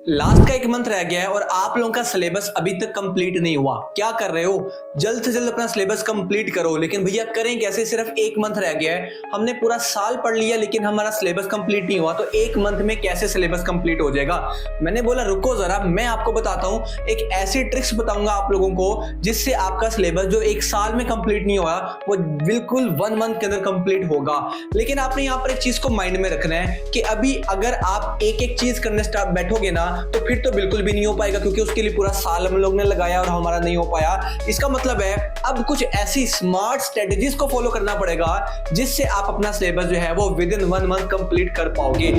Last का एक month रह गया है और आप लोगों का सिलेबस अभी तक कंप्लीट नहीं हुआ। क्या कर रहे हो? जल्द से जल्द अपना सिलेबस कंप्लीट करो। लेकिन भैया करें कैसे? सिर्फ एक मंथ रह गया है, हमने पूरा साल पढ़ लिया लेकिन हमारा सिलेबस कंप्लीट नहीं हुआ, तो एक मंथ में कैसे सिलेबस कंप्लीट हो जाएगा? मैंने बोला रुको जरा, मैं आपको बताता हूं, एक ऐसी ट्रिक्स बताऊंगा आप लोगों को जिससे आपका सिलेबस जो एक साल में कंप्लीट नहीं हुआ वो बिल्कुल 1 मंथ के अंदर कंप्लीट होगा। लेकिन आपने यहाँ पर एक चीज को माइंड में रखना है कि अभी अगर आप एक एक चीज करने स्टार्ट बैठोगे ना तो फिर तो बिल्कुल भी नहीं हो पाएगा, क्योंकि उसके लिए पूरा साल हम लोग ने लगाया और हमारा नहीं हो पाया। इसका मतलब है अब कुछ ऐसी स्मार्ट स्ट्रेटजीज को फॉलो करना पड़ेगा जिससे आप अपना सिलेबस जो है वो विद इन 1 मंथ कंप्लीट कर पाओगे।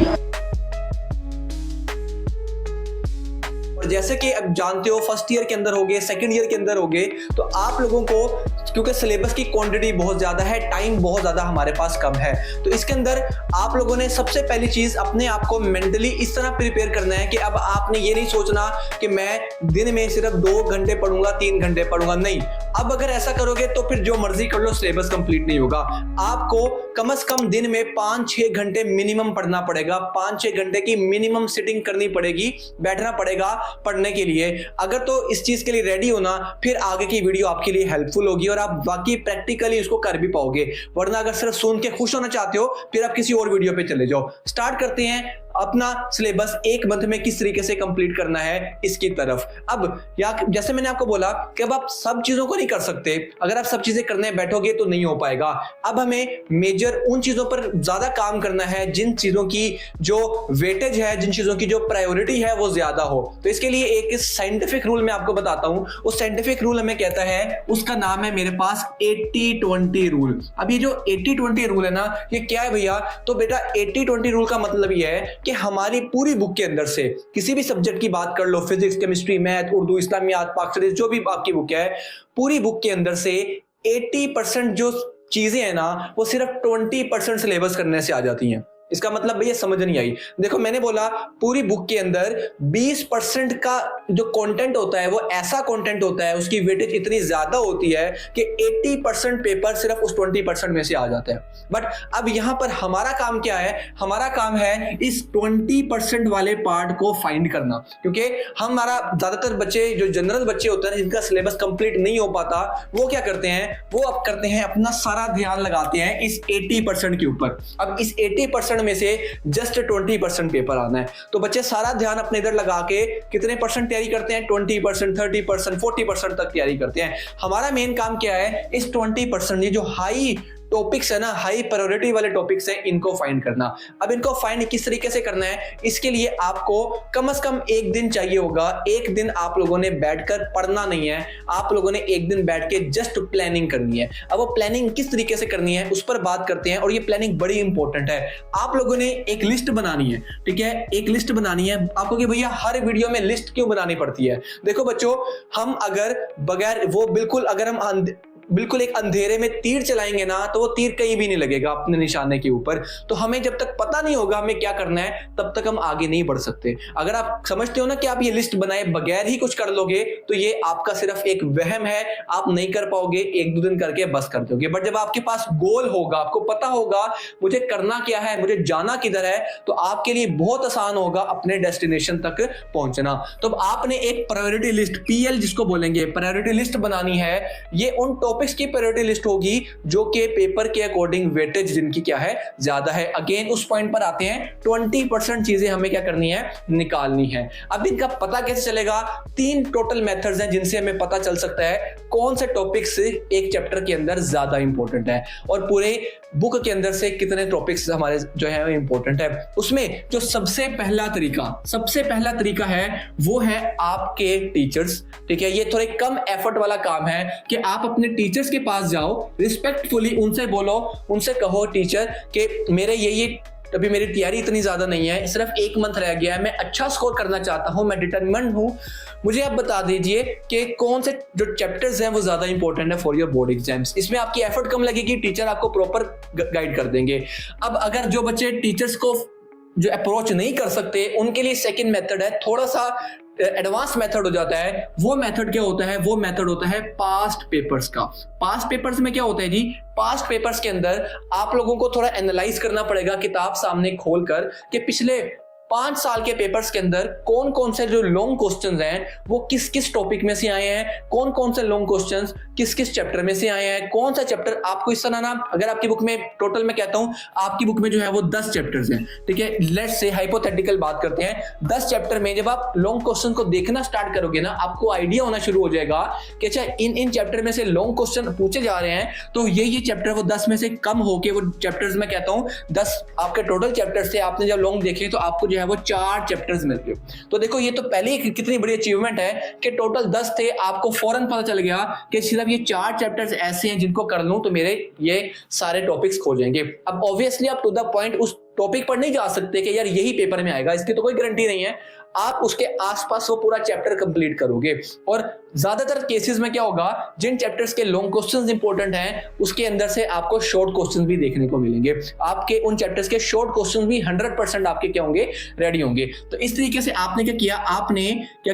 जैसे कि अब जानते हो फर्स्ट ईयर के अंदर होगे, सेकंड ईयर के अंदर होगे, तो आप लोगों को क्योंकि सिलेबस की क्वांटिटी बहुत ज्यादा है, टाइम बहुत ज्यादा हमारे पास कम है, तो इसके अंदर आप लोगों ने सबसे पहली चीज अपने आप को मेंटली इस तरह प्रिपेयर करना है कि अब आपने ये नहीं सोचना कि मैं दिन में सिर्फ 2 घंटे पढ़ूंगा, 3 घंटे पढ़ूंगा। नहीं, अब अगर ऐसा करोगे तो फिर जो मर्जी कर लो, सिलेबस कंप्लीट नहीं होगा। आपको कम से कम दिन में 5-6 घंटे मिनिमम पढ़ना पड़ेगा। 5-6 घंटे की मिनिमम सिटिंग करनी पड़ेगी, बैठना पड़ेगा पढ़ने के लिए। अगर तो इस चीज के लिए रेडी हो ना, फिर आगे की वीडियो आपके लिए हेल्पफुल होगी और आप बाकी प्रैक्टिकली उसको कर भी पाओगे। वरना अगर सिर्फ सुन के खुश होना चाहते हो फिर आप किसी और वीडियो पे चले जाओ। स्टार्ट करते हैं अपना सिलेबस एक मंथ में किस तरीके से कंप्लीट करना है इसकी तरफ। अब जैसे मैंने आपको बोला कि अब आप सब चीजों को नहीं कर सकते, अगर आप सब चीजें करने बैठोगे तो नहीं हो पाएगा। अब हमें मेजर उन चीजों पर ज्यादा काम करना है जिन चीजों की जो वेटेज है, जिन चीजों की जो प्रायोरिटी है वो ज्यादा हो। तो इसके लिए एक साइंटिफिक रूल मैं आपको बताता हूं। उस साइंटिफिक रूल हमें कहता है, उसका नाम है मेरे पास 80-20 रूल। अब ये जो 80-20 रूल है ना, ये क्या है भैया? तो बेटा 80-20 रूल का मतलब ये है कि हमारी पूरी बुक के अंदर से किसी भी सब्जेक्ट की बात कर लो, फिजिक्स, केमिस्ट्री, मैथ, उर्दू, इस्लामियात, पाक, जो भी आपकी बुक है, पूरी बुक के अंदर से 80% जो चीजें हैं ना वो सिर्फ 20% सिलेबस करने से आ जाती हैं। इसका मतलब भैया समझ नहीं आई। देखो मैंने बोला पूरी बुक के अंदर 20% का जो कंटेंट होता है वो ऐसा कंटेंट होता है, उसकी वेटेज इतनी ज्यादा होती है कि 80% पेपर सिर्फ उस 20% में से आ जाता है। बट अब यहां पर हमारा काम क्या है? हमारा काम है इस 20% वाले पार्ट को फाइंड करना, क्योंकि हमारा ज्यादातर बच्चे जो जनरल बच्चे होते हैं जिनका सिलेबस कंप्लीट नहीं हो पाता, वो क्या करते हैं? वो अब करते हैं अपना सारा ध्यान लगाते हैं इस 80% के ऊपर। अब इस 80% में से जस्ट 20% पेपर आना है, तो बच्चे सारा ध्यान अपने इधर लगा के कितने परसेंट तैयारी करते हैं? 20%, 30%, 40% तक तैयारी करते हैं। हमारा मेन काम क्या है? इस 20% ये जो हाई टॉपिक्स है ना, हाई प्रायोरिटी वाले टॉपिक्स हैं, इनको फाइंड करना। अब इनको फाइंड किस तरीके से करना है? इसके लिए आपको कम से कम 1 दिन चाहिए होगा। 1 दिन आप लोगों ने बैठकर पढ़ना नहीं है, आप लोगों ने 1 दिन बैठ के जस्ट प्लानिंग करनी है। अब वो प्लानिंग किस तरीके से करनी है उस पर बात करते हैं, और ये प्लानिंग बड़ी इंपॉर्टेंट है। आप लोगों ने एक लिस्ट बनानी है, ठीक है? एक लिस्ट बनानी है आपको कि भैया हर वीडियो में लिस्ट क्यों बनानी पड़ती है? देखो बच्चों, हम अगर बगैर वो बिल्कुल अगर हम बिल्कुल एक अंधेरे में तीर चलाएंगे ना तो वो तीर कहीं भी नहीं लगेगा अपने निशाने के ऊपर। तो हमें जब तक पता नहीं होगा हमें क्या करना है तब तक हम आगे नहीं बढ़ सकते। अगर आप समझते हो ना कि आप ये लिस्ट बनाए बगैर ही कुछ कर लोगे तो ये आपका सिर्फ एक वहम है, आप नहीं कर पाओगे, 1-2 दिन करके बस कर दोगे। बट जब आपके पास गोल होगा, आपको पता होगा मुझे करना क्या है, मुझे जाना किधर है, तो आपके लिए बहुत आसान होगा अपने डेस्टिनेशन तक पहुंचना। तो आपने एक प्रायोरिटी लिस्ट, PL जिसको बोलेंगे, प्रायोरिटी लिस्ट बनानी है। ये उन टॉपिक्स की प्रायोरिटी लिस्ट होगी जो कि पेपर के अकॉर्डिंग वेटेज जिनकी क्या है, ज्यादा है। अगेन उस पॉइंट पर आते हैं, 20% चीजें हमें क्या करनी है? निकालनी है। अब इनका पता कैसे चलेगा? 3 टोटल मेथड्स हैं जिनसे हमें पता चल सकता है कौन से टॉपिक्स एक चैप्टर के अंदर ज्यादा इंपॉर्टेंट है और पूरे बुक के अंदर से कितने टॉपिक्स हमारे जो है इंपॉर्टेंट है। उसमें जो सबसे पहला तरीका है वो है आपके टीचर्स, ठीक है? ये थोड़े कम एफर्ट वाला काम है कि आप अपने टीचर्स के पास जाओ, रिस्पेक्टफुली उनसे बोलो, उनसे कहो टीचर कि मेरे ये अभी मेरी तैयारी इतनी ज्यादा नहीं है, सिर्फ 1 मंथ रह गया है, मैं अच्छा स्कोर करना चाहता हूं, मैं डिटरमिन्ड हूं, मुझे आप बता दीजिए कि कौन से जो चैप्टर्स हैं वो ज्यादा इंपॉर्टेंट है फॉर योर बोर्ड एग्जाम्स। इसमें आपकी एफर्ट कम लगेगी, टीचर आपको प्रॉपर गाइड कर देंगे। अब अगर जो बच्चे टीचर्स को जो अप्रोच नहीं कर सकते उनके लिए सेकंड मेथड है, थोड़ा सा एडवांस मेथड हो जाता है। वो मेथड क्या होता है? वो मेथड होता है पास्ट पेपर्स का। पास्ट पेपर्स में क्या होता है जी? पास्ट पेपर्स के अंदर आप लोगों को थोड़ा एनालाइज करना पड़ेगा किताब सामने खोलकर कि पिछले 5 साल के पेपर्स के अंदर कौन कौन से जो लॉन्ग क्वेश्चंस हैं वो किस किस टॉपिक में से आए हैं, कौन कौन से लॉन्ग क्वेश्चंस किस किस चैप्टर में से आए हैं, कौन सा चैप्टर आपको इस तरह ना, अगर आपकी बुक में टोटल मैं कहता हूं आपकी बुक में जो है वो 10 चैप्टर्स हैं, ठीक है, लेट्स से हाइपोथेटिकल बात करते हैं, 10 चैप्टर में जब आप लॉन्ग क्वेश्चन को देखना स्टार्ट करोगे ना, आपको आइडिया होना शुरू हो जाएगा कि अच्छा इन चैप्टर में से लॉन्ग क्वेश्चन पूछे जा रहे हैं, तो ये चैप्टर वो 10 में से कम होके वो चैप्टर्स मैं कहता हूं 10 आपके टोटल चैप्टर्स थे, आपने जब लॉन्ग देखे तो आपको जो है वो 4 चैप्टर्स मिल गए। तो देखो ये तो पहले ही कितनी बड़ी अचीवमेंट है कि टोटल 10 थे, आपको फौरन पता चल गया कि सिर्फ ये 4 चैप्टर्स ऐसे हैं जिनको कर लूं तो मेरे ये सारे टॉपिक्स खो जाएंगे। अब ऑब्वियसली आप टू द पॉइंट उस टॉपिक पर नहीं जा सकते कि यार यही पेपर में आएगा, इसकी तो कोई गारंटी नहीं है, आप उसके आसपास वो पूरा चैप्टर कंप्लीट करोगे। और ज्यादातर केसेस में क्या होगा, जिन चैप्टर्स के लॉन्ग क्वेश्चंस इंपॉर्टेंट हैं उसके अंदर से आपको शॉर्ट क्वेश्चंस भी देखने को मिलेंगे, आपके उन चैप्टर्स के शॉर्ट क्वेश्चंस भी 100% आपके क्या होंगे, रेडी होंगे। तो इस तरीके से आपने क्या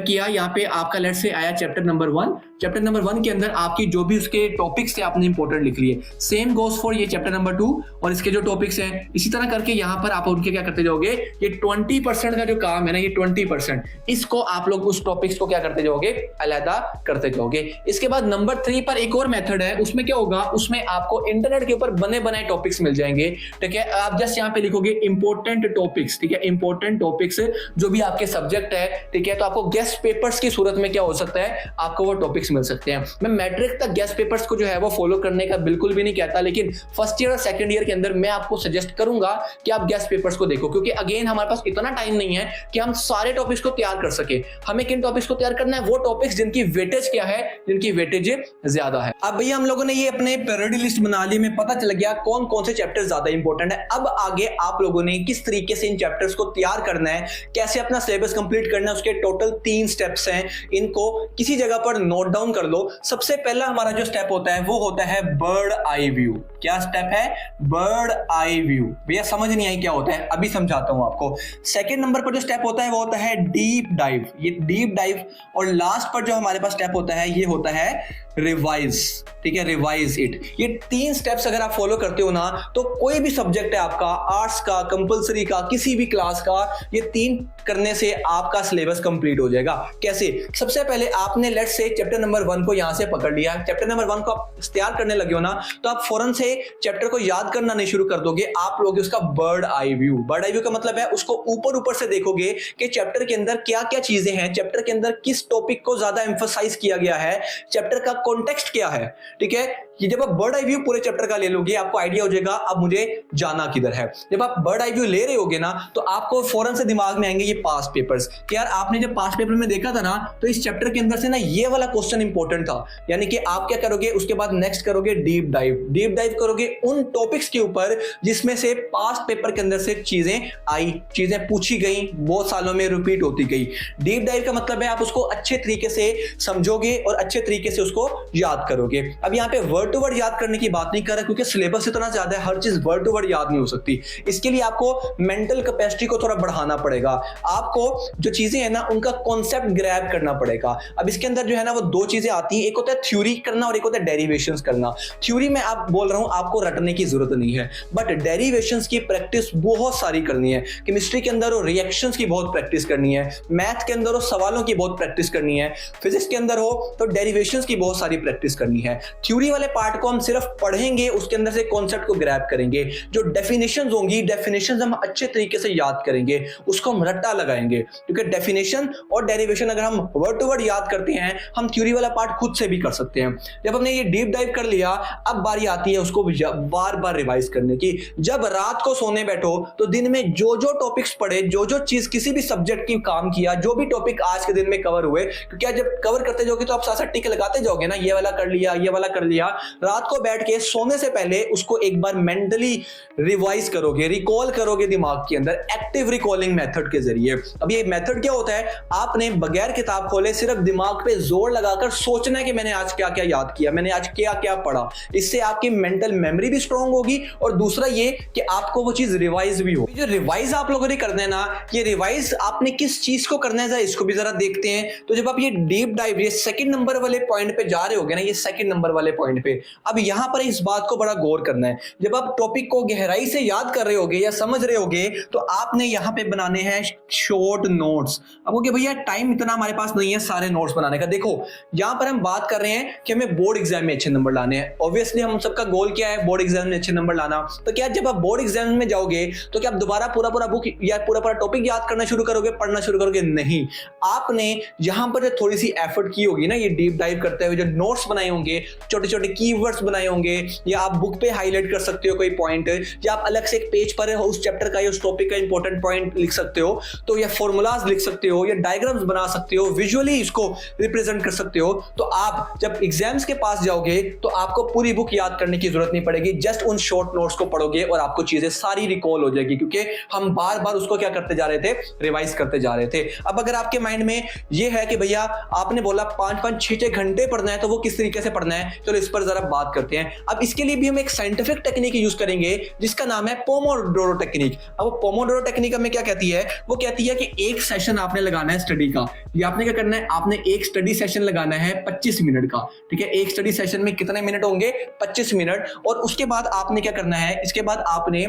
किया यहाँ पे आपका लेट्स से आया चैप्टर नंबर 1, चैप्टर नंबर 1 के अंदर आपकी जो भी उसके टॉपिक्स थे आपने इंपॉर्टेंट लिख लिए, सेम गोज फॉर ये चैप्टर नंबर 2 और इसके जो टॉपिक्स हैं, इसी तरह करके यहाँ पर आप उनके क्या करते जाओगे, ये 20% का जो काम है ना, ये 20% इसको आप लोग उस टॉपिक्स को क्या करते जाओगे, अलग करते जाओगे। इसके बाद नंबर 3 पर एक और मेथड है, उसमें क्या होगा, उसमें आपको इंटरनेट के ऊपर बने बनाए टॉपिक्स मिल जाएंगे, ठीक है, आप जस्ट यहाँ पे लिखोगे इंपॉर्टेंट टॉपिक्स, ठीक है, इंपॉर्टेंट टॉपिक्स जो भी आपके सब्जेक्ट है, ठीक है, तो आपको गेस्ट पेपर्स की सूरत में क्या हो सकता है, आपको वो टॉपिक्स मिल सकते हैं। मैं मैट्रिक तक गेस्ट पेपर्स को जो है वो फॉलो करने का बिल्कुल भी नहीं कहता, लेकिन फर्स्ट ईयर और सेकंड ईयर के अंदर मैं आपको सजेस्ट करूंगा कि आप गेस्ट पेपर्स को देखो, क्योंकि अगेन हमारे पास इतना टाइम नहीं है कि हम सारे टॉपिक्स को तैयार कर सके। हमें किन टॉपिक्स को तैयार करना है, वो टॉपिक्स जिनकी वेटेज क्या है, जिनकी वेटेज ज्यादा है। अब भैया हम लोगों ने ये अपने प्रायोरिटी लिस्ट बना ली, में पता चल गया कौन कौन से चैप्टर ज्यादा इंपॉर्टेंट है। अब आगे आप लोगों ने किस तरीके से इन चैप्टर्स को तैयार करना है, कैसे अपना सिलेबस कंप्लीट करना है, उसके टोटल 3 स्टेप्स हैं, इनको किसी जगह पर नोट डाउन कर लो। सबसे पहला हमारा जो स्टेप होता है वो होता है बर्ड आई व्यू। क्या स्टेप है, बर्ड आई व्यू। भैया समझ नहीं आई क्या होता है, अभी समझाता हूं आपको। सेकंड नंबर पर जो स्टेप होता है वो होता है डीप डाइव, ये डीप डाइव। और लास्ट पर जो हमारे पास स्टेप होता है ये होता है रिवाइज, ठीक है, रिवाइज इट। ये 3 स्टेप्स अगर आप फॉलो करते हो ना, तो कोई भी सब्जेक्ट है आपका, आर्ट्स का, कंपलसरी का, किसी भी क्लास का, ये 3 करने से आपका सिलेबस कंप्लीट हो जाएगा। कैसे, सबसे पहले आपने लेट्स से चैप्टर नंबर 1 को यहां से पकड़ लिया, चैप्टर नंबर 1 को आप तैयार करने लगे हो ना, तो आप फौरन से चैप्टर को याद करना नहीं शुरू कर दोगे, आप लोगे उसका bird eye view. Bird eye view का मतलब है उसको ऊपर से देखोगे कि चैप्टर के अंदर क्या क्या चीजें हैं, चैप्टर के अंदर किस टॉपिक को ज्यादा एम्फसाइज किया गया है, चैप्टर का कॉन्टेक्स्ट क्या है, ठीक है। कि जब आप बर्ड आई व्यू पूरे चैप्टर का ले लोगे, आपको आइडिया हो जाएगा अब मुझे जाना किधर है। जब आप बर्ड आई व्यू ले रहे होगे ना, तो आपको फौरन से दिमाग में आएंगे ये पास्ट पेपर्स, कि यार आपने जब पास्ट पेपर में देखा था ना, तो इस चैप्टर के अंदर से ना ये वाला क्वेश्चन इंपॉर्टेंट था। यानी कि आप क्या करोगे, उसके बाद नेक्स्ट करोगे डीप डाइव। डीप डाइव करोगे उन टॉपिक्स के ऊपर जिसमें से पास्ट पेपर के अंदर से चीजें आई, चीजें पूछी गई, बहुत सालों में रिपीट होती गई। डीप डाइव का मतलब है आप उसको अच्छे तरीके से समझोगे और अच्छे तरीके से उसको याद करोगे। अब यहाँ पे वर्ड टू वर्ड याद करने की बात नहीं कर रहा, क्योंकि सिलेबस इतना ज्यादा है, हर चीज वर्ड टू वर्ड याद नहीं हो सकती। इसके लिए आपको मेंटल कैपेसिटी को थोड़ा बढ़ाना पड़ेगा, आपको जो चीजें हैं ना उनका कॉन्सेप्ट ग्रैब करना पड़ेगा। अब इसके अंदर जो है ना वो 2 चीजें आती हैं, एक होता है थ्योरी करना और एक होता है डेरिवेशंस करना। थ्योरी में आप बोल रहा हूं आपको रटने की जरूरत नहीं है, बट डेरिवेशंस की प्रैक्टिस बहुत सारी करनी है। केमिस्ट्री के अंदर हो रिएक्शंस की बहुत प्रैक्टिस करनी है, मैथ के अंदर हो सवालों की बहुत प्रैक्टिस करनी है, फिजिक्स के अंदर हो तो डेरिवेशंस की बहुत सारी प्रैक्टिस करनी है। थ्योरी वाले पार्ट को हम सिर्फ पढ़ेंगे, उसके अंदर से कॉन्सेप्ट को ग्रैब करेंगे, जो डेफिनेशंस होंगी डेफिनेशंस हम अच्छे तरीके से याद करेंगे, उसको हम रट्टा लगाएंगे। क्योंकि डेफिनेशन और डेरिवेशन अगर हम वर्ड टू वर्ड याद करते हैं, हम थ्योरी वाला पार्ट खुद से भी कर सकते हैं। जब हमने ये डीप डाइव कर लिया, अब बारी आती है उसको बार बार रिवाइज करने की। जब रात को सोने बैठो तो दिन में जो जो टॉपिक्स पढ़े, जो जो चीज किसी भी सब्जेक्ट की काम किया, जो भी टॉपिक आज के दिन में कवर हुए, क्योंकि जब कवर करते जाओगे तो आप साथ साथ टिक लगाते जाओगे ना, ये वाला कर लिया, ये वाला कर लिया। रात को बैठ के सोने से पहले उसको एक बार मेंटली रिवाइज करोगे, रिकॉल करोगे दिमाग के अंदर, एक्टिव रिकॉलिंग मेथड के जरिए। अब ये मेथड क्या होता है, आपने बगैर किताब खोले सिर्फ दिमाग पे जोर लगा लगाकर सोचना है कि मैंने आज क्या क्या याद किया, मैंने आज क्या क्या पढ़ा। इससे आपकी मेंटल मेमोरी भी स्ट्रांग होगी और दूसरा ये कि आपको वो चीज रिवाइज भी हो। जो रिवाइज आप लोगों ने करना है ना, ये रिवाइज आपने किस चीज को करना है इसको भी जरा देखते हैं। तो जब आप ये डीप डाइव ये सेकंड नंबर वाले पॉइंट पे जा रहे होगे ना, ये सेकंड नंबर वाले पॉइंट पे, अब यहां पर इस बात को बड़ा गौर करना है। जब आप टॉपिक को गहराई से याद कर रहे होगे या समझ रहे होगे तो आपने यहां पे बनाने हैं शॉर्ट नोट्स। अब ओके भैया टाइम इतना हमारे पास नहीं है सारे नोट्स बनाने का। देखो यहां पर हम बात कर रहे हैं कि हमें बोर्ड एग्जाम में अच्छे नंबर लाने हैं। ऑब्वियसली हम सबका गोल क्या है, बोर्ड एग्जाम में अच्छे नंबर लाना। तो क्या जब आप बोर्ड एग्जाम में जाओगे तो क्या आप दोबारा पूरा बुक या पूरा टॉपिक याद करना शुरू करोगे, पढ़ना शुरू करोगे? नहीं। आपने यहां पर थोड़ी सी एफर्ट की होगी ना, ये डीप डाइव करते हुए जो नोट्स बनाए होंगे, छोटे छोटे कीवर्ड्स बनाए होंगे, या आप बुक पे हाईलाइट कर सकते हो कोई पॉइंट, या आप अलग से एक पेज पर उस चैप्टर का या उस टॉपिक का इंपॉर्टेंट पॉइंट लिख सकते हो, तो या फॉर्मूलाज लिख सकते हो, या डायग्राम्स बना सकते हो, विजुअली इसको रिप्रेजेंट कर सकते हो। तो आप जब एग्जाम्स के पास जाओगे तो आपको पूरी बुक याद करने की जरूरत नहीं पड़ेगी, जस्ट उन शॉर्ट नोट्स को पढ़ोगे और आपको चीजें सारी रिकॉल हो जाएगी, क्योंकि हम बार बार उसको क्या करते जा रहे थे, रिवाइज करते जा रहे थे। अब अगर आपके माइंड में ये है कि भैया आपने बोला 5-5 6-6 घंटे पढ़ना है, तो वो किस तरीके से पढ़ना है, चलो इस पर जरा बात करते हैं। अब इसके लिए भी हम एक साइंटिफिक टेक्निक यूज करेंगे जिसका नाम है पोमोडोरो टेक्निक। अब वो पोमोडोरो टेक्निक हमें क्या कहती है, वो कहती है कि एक सेशन आपने लगाना है स्टडी का। ये आपने क्या करना है, आपने एक स्टडी सेशन लगाना है 25 मिनट का, ठीक है। एक स्टडी सेशन में कितने मिनट होंगे, 25 मिनट। और उसके बाद आपने क्या करना है, इसके बाद आपने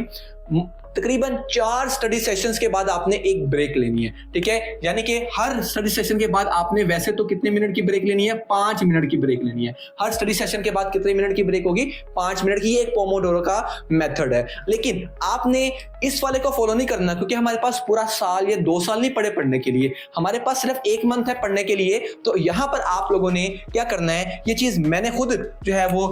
तकरीबन 4 स्टडी सेशंस के बाद आपने एक ब्रेक लेनी है, ठीक है। यानी कि हर स्टडी सेशन के बाद आपने वैसे तो कितने मिनट की ब्रेक लेनी है, 5 मिनट की ब्रेक लेनी है। हर स्टडी सेशन के बाद कितने मिनट की ब्रेक होगी, 5 मिनट की। ये एक पोमोडोरो का मेथड है। लेकिन आपने इस वाले को फॉलो नहीं करना, क्योंकि हमारे पास पूरा साल या 2 साल नहीं पड़े पढ़ने के लिए, हमारे पास सिर्फ 1 मंथ है पढ़ने के लिए। तो यहां पर आप लोगों ने क्या करना है, ये चीज मैंने खुद जो है वो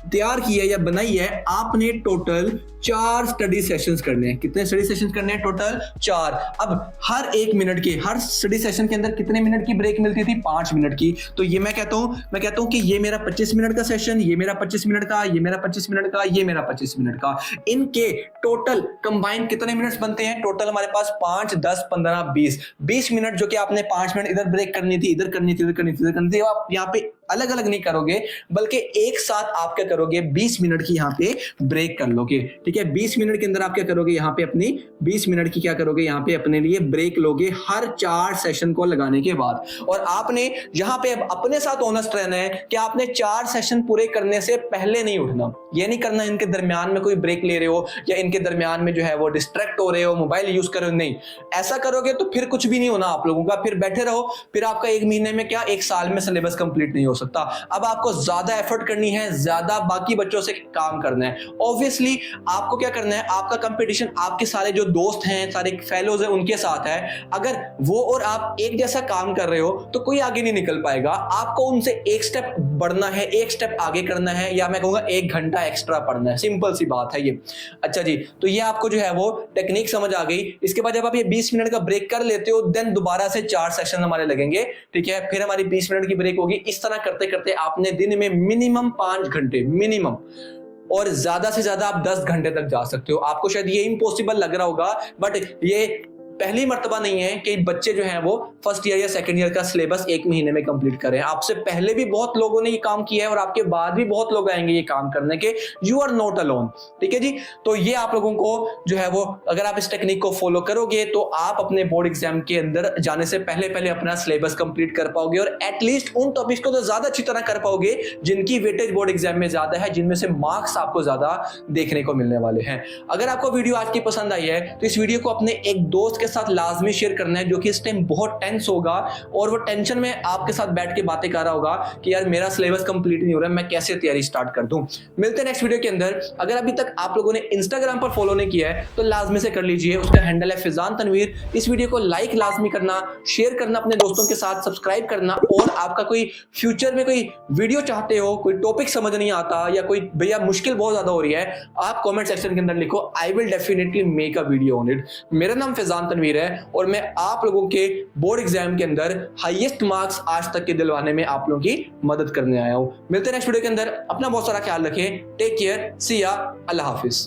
तैयार की है या बनाई है। आपने टोटल 4 स्टडी सेशंस करने हैं। कितने स्टडी सेशंस करने हैं, टोटल 4। अब हर 1 मिनट के, हर स्टडी सेशन के अंदर कितने मिनट की ब्रेक मिलती थी, 5 मिनट की। तो ये मैं कहता हूं कि ये मेरा 25 मिनट का सेशन, ये मेरा 25 मिनट का, ये मेरा 25 मिनट का, ये मेरा 25 मिनट का। इनके टोटल कंबाइन कितने मिनट्स बनते हैं, टोटल हमारे पास 5 10 15 20 मिनट, जो कि आपने 5 मिनट इधर ब्रेक करनी थी, इधर करनी थी, इधर करनी थी, इधर करनी थी। आप यहाँ पे अलग अलग नहीं करोगे, बल्कि एक साथ आप क्या करोगे, 20 मिनट की यहाँ पे ब्रेक कर लोगे, ठीक है। 20 मिनट के अंदर आप क्या करोगे, यहाँ पे अपनी 20 मिनट की क्या करोगे, यहाँ पे अपने लिए ब्रेक लोगे हर 4 सेशन को लगाने के बाद। और आपने यहाँ पे अपने साथ ऑनेस्ट रहना है कि आपने 4 सेशन पूरे करने से पहले नहीं उठना। ये नहीं करना इनके दरमियान में कोई ब्रेक ले रहे हो, या इनके दरमियान में जो है वो डिस्ट्रैक्ट हो रहे हो, मोबाइल यूज कर रहे हो, नहीं। ऐसा करोगे तो फिर कुछ भी नहीं होना आप लोगों का, फिर बैठे रहो, फिर आपका 1 महीने में क्या 1 साल में सिलेबस कंप्लीट नहीं हो सकता। अब आपको ज्यादा एफर्ट करनी है, ज्यादा बाकी बच्चों से काम करना है। ऑब्वियसली आपको क्या करना है, आपका कंपटीशन आपके सारे जो दोस्त हैं, सारे फेलोज हैं, उनके साथ है। अगर वो और आप एक जैसा काम कर रहे हो तो कोई आगे नहीं निकल पाएगा। आपको उनसे एक स्टेप बढ़ना है, एक स्टेप आगे करना है, या मैं कहूंगा 1 घंटा एक्स्ट्रा पढ़ना है। सिंपल सी बात है ये। अच्छा जी, तो ये आपको जो है वो टेक्निक समझ आ गई। इसके बाद जब आप ये 20 मिनट का ब्रेक कर लेते हो, देन दोबारा से 4 सेशन हमारे लगेंगे, ठीक है। फिर हमारी 20 मिनट की ब्रेक होगी। इस तरह करते करते आपने दिन में मिनिमम 5 घंटे मिनिमम, और ज्यादा से ज्यादा आप 10 घंटे तक जा सकते हो। आपको शायद ये इम्पॉसिबल लग रहा होगा, बट ये पहली मर्तबा नहीं है कि बच्चे जो हैं वो फर्स्ट ईयर या सेकंड ईयर का सिलेबस 1 महीने में कंप्लीट करें। आपसे पहले भी बहुत लोगों ने ये काम किया है और आपके बाद भी बहुत लोग आएंगे ये काम करने के। यू आर नॉट अलोन, ठीक है जी। तो ये आप लोगों को जो है वो, अगर आप इस टेक्निक को फॉलो करोगे तो आप अपने बोर्ड एग्जाम के अंदर जाने से पहले पहले अपना सिलेबस कंप्लीट कर पाओगे, और एटलीस्ट उन टॉपिक्स को तो ज्यादा अच्छी तरह कर पाओगे जिनकी वेटेज बोर्ड एग्जाम में ज्यादा है, जिनमें से मार्क्स आपको ज्यादा देखने को मिलने वाले हैं। अगर आपको वीडियो आज की पसंद आई है तो इस वीडियो को अपने एक दोस्त के साथ लाजमी शेयर करना है, जो कि इस टाइम बहुत टेंस होगा और वो टेंशन में आपके साथ बैठ के बातें कर रहा होगा कि यार मेरा सिलेबस कंप्लीट नहीं हो रहा है, मैं कैसे तैयारी स्टार्ट कर दूं। मिलते हैं नेक्स्ट वीडियो के अंदर। अगर अभी तक आप लोगों ने इंस्टाग्राम पर फॉलो नहीं किया है तो लाजमी से कर लीजिए, उसका हैंडल है फिजान तनवीर। इस वीडियो को लाइक लाजमी करना, शेयर करना अपने दोस्तों के साथ, सब्सक्राइब करना। और आपका कोई फ्यूचर में कोई वीडियो चाहते हो, कोई टॉपिक समझ नहीं आता, या कोई भैया मुश्किल बहुत ज्यादा हो रही है, आप कमेंट सेक्शन के अंदर लिखो, I will definitely make a video on it. मेरा नाम फिजान तनवीर है और मैं आप लोगों के बोर्ड एग्जाम के अंदर हाईएस्ट मार्क्स आज तक के दिलवाने में आप लोगों की मदद करने आया हूं। मिलते हैं नेक्स्ट वीडियो के अंदर। अपना बहुत सारा ख्याल रखें। टेक केयर, सी या, अल्लाह हाफिज।